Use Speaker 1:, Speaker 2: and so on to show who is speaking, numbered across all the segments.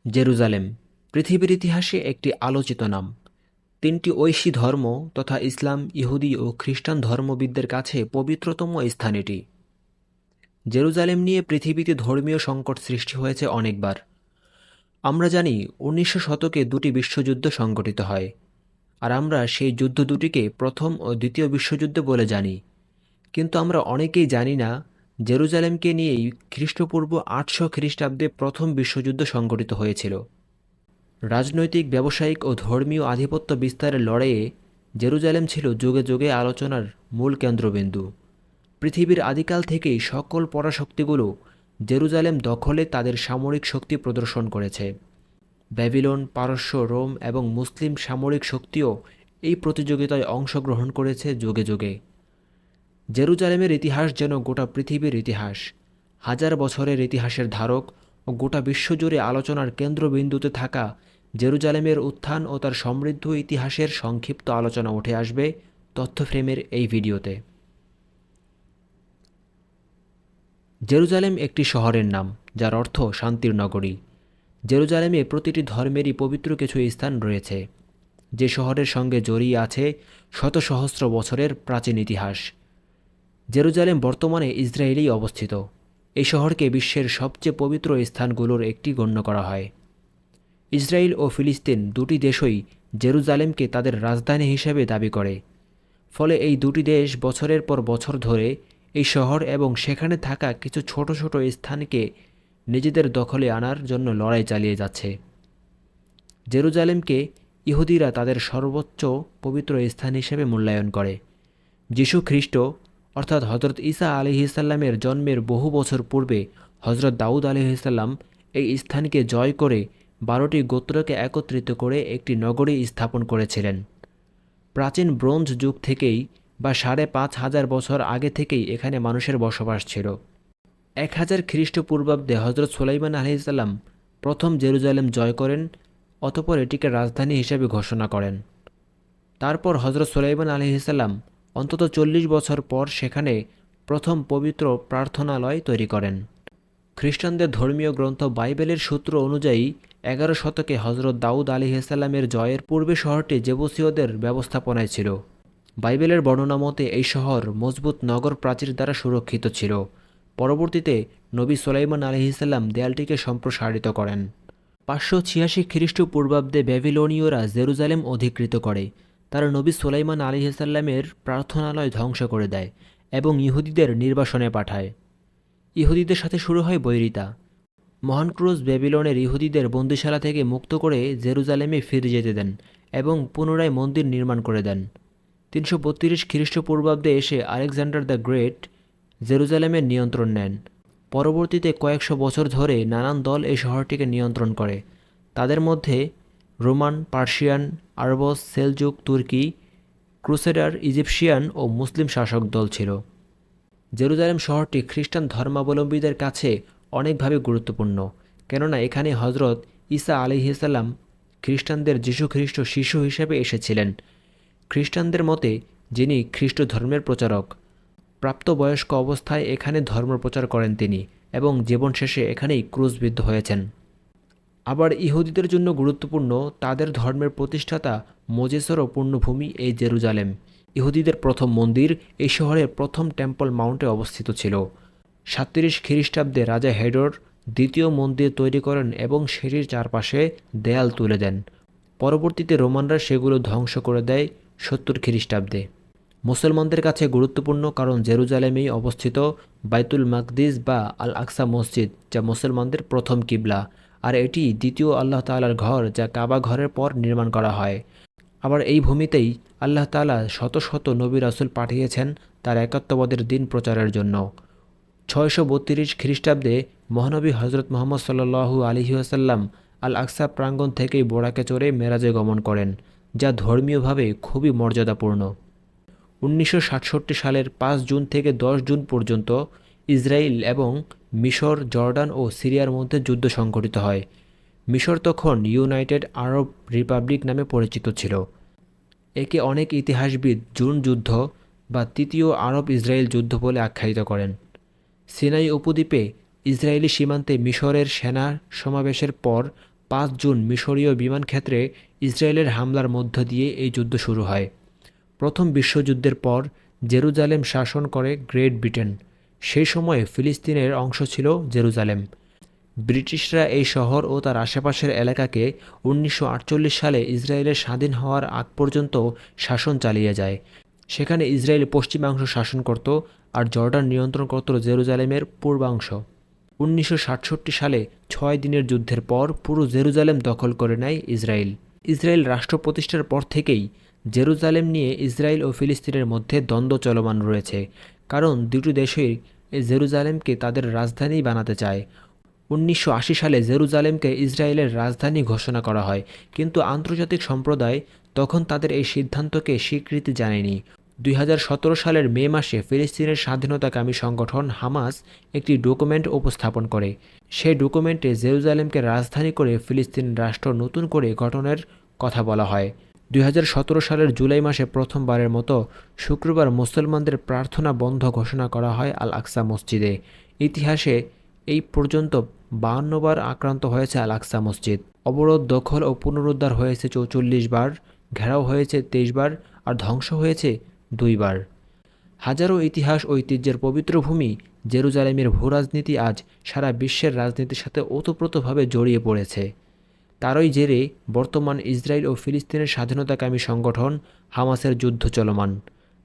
Speaker 1: Jerusalem পৃথিবীর ইতিহাসে একটি আলোচিত নাম। তিনটি ঐশী ধর্ম তথা ইসলাম, ইহুদি ও খ্রিস্টান ধর্মবিদদের কাছে পবিত্রতম স্থান এটি। জেরুজালেম নিয়ে পৃথিবীতে ধর্মীয় সংকট সৃষ্টি হয়েছে অনেকবার। আমরা জানি ১৯শ শতকে দুটি বিশ্বযুদ্ধ সংঘটিত হয়, আর আমরা সেই যুদ্ধ দুটিকে প্রথম ও দ্বিতীয় বিশ্বযুদ্ধ বলে জানি। কিন্তু আমরা অনেকেই জানি না জেরুজালেমকে নিয়েই খ্রিস্টপূর্ব ৮০০ খ্রিস্টাব্দে প্রথম বিশ্বযুদ্ধ সংঘটিত হয়েছিল। রাজনৈতিক, ব্যবসায়িক ও ধর্মীয় আধিপত্য বিস্তারের লড়াইয়ে জেরুজালেম ছিল যুগে যুগে আলোচনার মূল কেন্দ্রবিন্দু। পৃথিবীর আদিকাল থেকেই সকল পরাশক্তিগুলো জেরুজালেম দখলে তাদের সামরিক শক্তি প্রদর্শন করেছে। ব্যাবিলন, পারস্য, রোম এবং মুসলিম সামরিক শক্তিও এই প্রতিযোগিতায় অংশগ্রহণ করেছে যুগে যুগে। জেরুজালেমের ইতিহাস যেন গোটা পৃথিবীর ইতিহাস, হাজার বছরের ইতিহাসের ধারক ও গোটা বিশ্বজুড়ে আলোচনার কেন্দ্রবিন্দুতে থাকা জেরুজালেমের উত্থান ও তার সমৃদ্ধ ইতিহাসের সংক্ষিপ্ত আলোচনা উঠে আসবে তথ্য ফ্রেমের এই ভিডিওতে। জেরুজালেম একটি শহরের নাম, যার অর্থ শান্তির নগরী। জেরুজালেমে প্রতিটি ধর্মেরই পবিত্র কিছু স্থান রয়েছে, যে শহরের সঙ্গে জড়িয়ে আছে শত সহস্র বছরের প্রাচীন ইতিহাস। জেরুজালেম বর্তমানে ইসরায়েলেই অবস্থিত। এই শহরকে বিশ্বের সবচেয়ে পবিত্র স্থানগুলোর একটি গণ্য করা হয়। ইসরায়েল ও ফিলিস্তিন দুটি দেশই জেরুজালেমকে তাদের রাজধানী হিসেবে দাবি করে। ফলে এই দুটি দেশ বছরের পর বছর ধরে এই শহর এবং সেখানে থাকা কিছু ছোট ছোট স্থানকে নিজেদের দখলে আনার জন্য লড়াই চালিয়ে যাচ্ছে। জেরুজালেমকে ইহুদিরা তাদের সর্বোচ্চ পবিত্র স্থান হিসেবে মূল্যায়ন করে। যীশু খ্রিস্ট অর্থাৎ হজরত ঈসা আলিহিসাল্লামের জন্মের বহু বছর পূর্বে হজরত দাউদ আলিহিসাল্লাম এই স্থানকে জয় করে ১২টি গোত্রকে একত্রিত করে একটি নগরী স্থাপন করেছিলেন। প্রাচীন ব্রোঞ্জ যুগ থেকেই বা ৫,৫০০ বছর আগে থেকেই এখানে মানুষের বসবাস ছিল। ১০০০ খ্রিস্টপূর্বাব্দে হজরত সুলাইমান আলাইহিসসালাম প্রথম জেরুজালেম জয় করেন, অতঃপর এটিকে রাজধানী হিসেবে ঘোষণা করেন। তারপর হজরত সুলাইমান আলাইহিসসালাম অন্তত ৪০ বছর পর সেখানে প্রথম পবিত্র প্রার্থনালয় তৈরি করেন। খ্রিস্টানদের ধর্মীয় গ্রন্থ বাইবেলের সূত্র অনুযায়ী ১১ শতকে হজরত দাউদ আলাইহিসসালামের জয়ের পূর্বে শহরটি জেবুসীয়দের ব্যবস্থাপনায় ছিল। বাইবেলের বর্ণনা মতে এই শহর মজবুত নগর প্রাচীর দ্বারা সুরক্ষিত ছিল। পরবর্তীতে নবী সুলাইমান আলাইহিসসালাম দেয়ালটিকে সম্প্রসারিত করেন। ৫৮৬ খ্রিস্টপূর্বাব্দে ব্যাবিলনীয়রা জেরুজালেম অধিকৃত করে। তারা নবী সুলাইমান আলাইহিসসালামের প্রার্থনালয় ধ্বংস করে দেয় এবং ইহুদিদের নির্বাসনে পাঠায়। ইহুদিদের সাথে শুরু হয় বৈরিতা। মহান ক্রুজ ব্যাবিলনের ইহুদিদের বন্দিশালা থেকে মুক্ত করে জেরুজালেমে ফিরে যেতে দেন এবং পুনরায় মন্দির নির্মাণ করে দেন। ৩৩২ খ্রিস্টপূর্বাব্দে এসে আলেকজান্ডার দ্য গ্রেট জেরুজালেমের নিয়ন্ত্রণ নেন। পরবর্তীতে কয়েকশো বছর ধরে নানান দল এই শহরটিকে নিয়ন্ত্রণ করে। তাদের মধ্যে রোমান, পার্সিয়ান, আরবস, সেলজুক, তুর্কি, ক্রুসেডার, ইজিপশিয়ান ও মুসলিম শাসক দল ছিল। জেরুজালেম শহরটি খ্রিস্টান ধর্মাবলম্বীদের কাছে অনেকভাবে গুরুত্বপূর্ণ, কেননা এখানে হজরত ঈসা আলাইহিসসালাম খ্রিস্টানদের যীশু খ্রিস্ট শিশু হিসেবে এসেছিলেন। খ্রিস্টানদের মতে যিনি খ্রিস্ট ধর্মের প্রচারক, প্রাপ্তবয়স্ক অবস্থায় এখানে ধর্মপ্রচার করেন তিনি এবং জীবন শেষে এখানেই ক্রুশবিদ্ধ হয়েছেন। আবার ইহুদিদের জন্য গুরুত্বপূর্ণ তাদের ধর্মের প্রতিষ্ঠাতা মোজেসেরও পূর্ণভূমি এই জেরুজালেম। ইহুদিদের প্রথম মন্দির এই শহরের প্রথম টেম্পল মাউন্টে অবস্থিত ছিল। ৩৭ খ্রিস্টাব্দে রাজা হেরড দ্বিতীয় মন্দির তৈরি করেন এবং সেটির চারপাশে দেয়াল তুলে দেন। পরবর্তীতে রোমানরা সেগুলো ধ্বংস করে দেয় ৭০ খ্রিস্টাব্দে। মুসলমানদের কাছে গুরুত্বপূর্ণ কারণ জেরুজালেমেই অবস্থিত বাইতুল মাকদিস বা আল আকসা মসজিদ, যা মুসলমানদের প্রথম কিবলা, আর এটি দ্বিতীয় আল্লাহ তাআলার ঘর, যা কাবা ঘরের পর নির্মাণ করা হয়। আবার এই ভূমিতেই আল্লাহ তাআলা শত শত নবী রাসূল পাঠিয়েছেন তার একাত্মবাদের দিন প্রচারের জন্য। ৬৩২ খ্রিস্টাব্দে মহানবী হজরত মুহাম্মদ সাল্লাল্লাহু আলাইহি ওয়াসাল্লাম আল আকসা প্রাঙ্গণ থেকেই বোরাকে চড়ে মেরাজে গমন করেন, যা ধর্মীয়ভাবে খুবই মর্যাদাপূর্ণ। ১৯৬৭ সালের ৫ জুন থেকে ১০ জুন পর্যন্ত ইসরায়েল এবং মিশর, জর্ডান ও সিরিয়ার মধ্যে যুদ্ধ সংঘটিত হয়। মিশর তখন ইউনাইটেড আরব রিপাবলিক নামে পরিচিত ছিল। একে অনেক ইতিহাসবিদ জুন যুদ্ধ বা তৃতীয় আরব ইসরায়েল যুদ্ধ বলে আখ্যায়িত করেন। সিনাই উপদ্বীপে ইসরায়েলি সীমান্তে মিশরের সেনা সমাবেশের পর 5 জুন মিশরীয় বিমানক্ষেত্রে ইসরায়েলের হামলার মধ্য দিয়ে এই যুদ্ধ শুরু হয়। প্রথম বিশ্বযুদ্ধের পর জেরুজালেম শাসন করে গ্রেট ব্রিটেন। সেই সময়ে ফিলিস্তিনের অংশ ছিল জেরুজালেম। ব্রিটিশরা এই শহর ও তার আশেপাশের এলাকাকে 1948 সালে ইসরায়েলের স্বাধীন হওয়ার আগ পর্যন্ত শাসন চালিয়ে যায়। সেখানে ইসরায়েল পশ্চিমাংশ শাসন করত আর জর্ডান নিয়ন্ত্রণ করত জেরুজালেমের পূর্বাংশ। 1967 সালে 6 দিনের যুদ্ধের পর পুরো জেরুজালেম দখল করে নেয় ইসরায়েল। ইসরায়েল রাষ্ট্র প্রতিষ্ঠার পর থেকেই জেরুজালেম নিয়ে ইসরায়েল ও ফিলিস্তিনের মধ্যে দ্বন্দ্ব চলমান রয়েছে, কারণ দুটি দেশই জেরুজালেমকে তাদের রাজধানী বানাতে চায়। 1980 সালে জেরুজালেমকে ইসরায়েলের রাজধানী ঘোষণা করা হয়, কিন্তু আন্তর্জাতিক সম্প্রদায় তখন তাদের এই সিদ্ধান্তকে স্বীকৃতি জানায়নি। 2017 সালের মে মাসে ফিলিস্তিনের স্বাধীনতাকামী সংগঠন হামাস একটি ডকুমেন্ট উপস্থাপন করে। সেই ডকুমেন্টে জেরুজালেমকে রাজধানী করে ফিলিস্তিন রাষ্ট্র নতুন করে গঠনের কথা বলা হয়। 2017 সালের জুলাই মাসে প্রথমবারের মতো শুক্রবার মুসলমানদের প্রার্থনা বন্ধ ঘোষণা করা হয় আল আকসা মসজিদে। ইতিহাসে এই পর্যন্ত 52 বার আক্রান্ত হয়েছে আল আকসা মসজিদ। অবরোধ, দখল ও পুনরুদ্ধার হয়েছে 44 বার, ঘেরাও হয়েছে 23 বার, আর ধ্বংস হয়েছে 2 বার। হাজারো ইতিহাস ঐতিহ্যের পবিত্র ভূমি জেরুজালেমের ভূরাজনীতি আজ সারা বিশ্বের রাজনীতির সাথে ওতপ্রোতভাবে জড়িয়ে পড়েছে। তারই জেরে বর্তমান ইসরায়েল ও ফিলিস্তিনের স্বাধীনতাকামী সংগঠন হামাসের যুদ্ধ চলমান।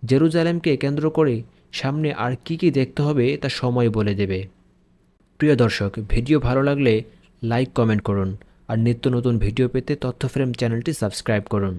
Speaker 1: জেরুজালেমকে কেন্দ্র করে সামনে আর কি দেখতে হবে তা সময় বলে দেবে। প্রিয় দর্শক, ভিডিও ভালো লাগলে লাইক কমেন্ট করুন আর নিত্য নতুন ভিডিও পেতে তথ্য ফ্রেম চ্যানেলটি সাবস্ক্রাইব করুন।